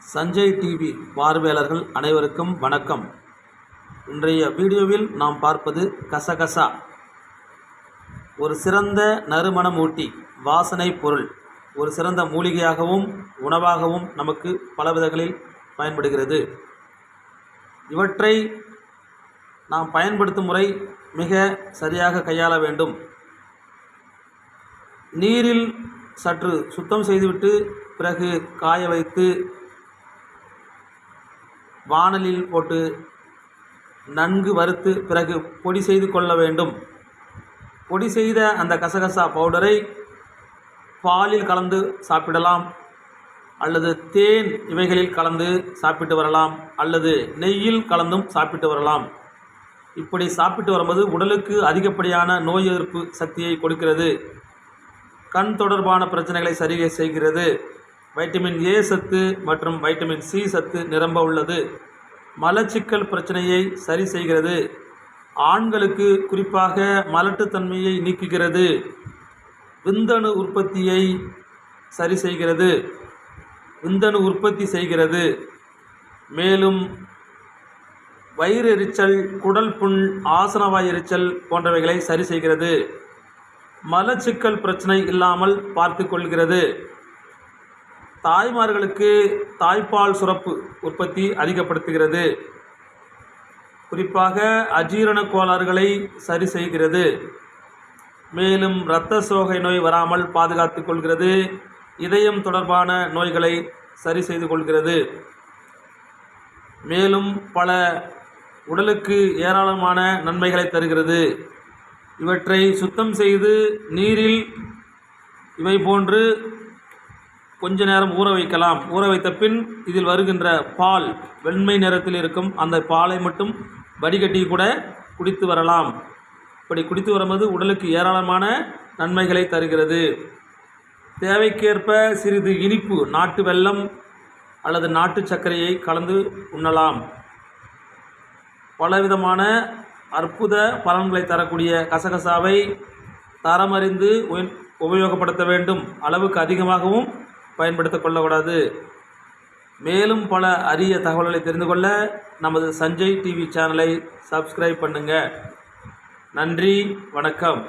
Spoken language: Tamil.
சஞ்சய் டிவி பார்வையாளர்கள் அனைவருக்கும் வணக்கம். இன்றைய வீடியோவில் நாம் பார்ப்பது கசகசா. ஒரு சிறந்த நறுமணமூட்டி வாசனை பொருள். ஒரு சிறந்த மூலிகையாகவும் உணவாகவும் நமக்கு பல விதங்களில் பயன்படுகிறது. இவற்றை நாம் பயன்படுத்தும் முறை மிக சரியாக கையாள வேண்டும். நீரில் சற்று சுத்தம் செய்துவிட்டு பிறகு காய வைத்து வாணலில் போட்டு நன்கு வறுத்து பிறகு பொடி செய்து கொள்ள வேண்டும். பொடி செய்த அந்த கசகசா பவுடரை பாலில் கலந்து சாப்பிடலாம், அல்லது தேன் இவைகளில் கலந்து சாப்பிட்டு வரலாம், அல்லது நெய்யில் கலந்தும் சாப்பிட்டு வரலாம். இப்படி சாப்பிட்டு வரும்போது உடலுக்கு அதிகப்படியான நோய் எதிர்ப்பு சக்தியை கொடுக்கிறது. கண் தொடர்பான பிரச்சனைகளை சரி செய்கிறது. வைட்டமின் ஏ சத்து மற்றும் வைட்டமின் சி சத்து நிரம்ப உள்ளது. மலச்சிக்கல் பிரச்சனையை சரி செய்கிறது. ஆண்களுக்கு குறிப்பாக மலட்டுத்தன்மையை நீக்குகிறது. விந்தணு உற்பத்தியை சரி செய்கிறது. விந்தணு உற்பத்தி செய்கிறது. மேலும் வயிறு எரிச்சல், குடல் புண், ஆசனவாய் எரிச்சல் போன்றவைகளை சரி செய்கிறது. மலச்சிக்கல் பிரச்சனை இல்லாமல் பார்த்து கொள்கிறது. தாய்மார்களுக்கு தாய்ப்பால் சுரப்பு உற்பத்தி அதிகப்படுத்துகிறது. குறிப்பாக அஜீரண கோளாறுகளை சரி செய்கிறது. மேலும் இரத்த சோகை நோய் வராமல் பாதுகாத்து கொள்கிறது. இதயம் தொடர்பான நோய்களை சரி செய்து கொள்கிறது. மேலும் பல உடலுக்கு ஏராளமான நன்மைகளை தருகிறது. இவற்றை சுத்தம் செய்து நீரில் இவை போன்று கொஞ்ச நேரம் ஊற வைக்கலாம். ஊற வைத்த பின் இதில் வருகின்ற பால் வெண்மை நிறத்தில் இருக்கும். அந்த பாலை மட்டும் வடிகட்டி கூட குடித்து வரலாம். இப்படி குடித்து வரும்போது உடலுக்கு ஏராளமான நன்மைகளை தருகிறது. தேவைக்கேற்ப சிறிது இனிப்பு நாட்டு வெல்லம் அல்லது நாட்டு சர்க்கரையை கலந்து உண்ணலாம். பலவிதமான அற்புத பலன்களை தரக்கூடிய கசகசாவை தரமறிந்து உபயோகப்படுத்த வேண்டும். அளவுக்கு அதிகமாகவும் பயன்படுத்திக் கொள்ளக்கூடாது. மேலும் பல அரிய தகவல்களை தெரிந்து கொள்ள நமது சஞ்சய் டிவி சேனலை சப்ஸ்கிரைப் பண்ணுங்கள். நன்றி, வணக்கம்.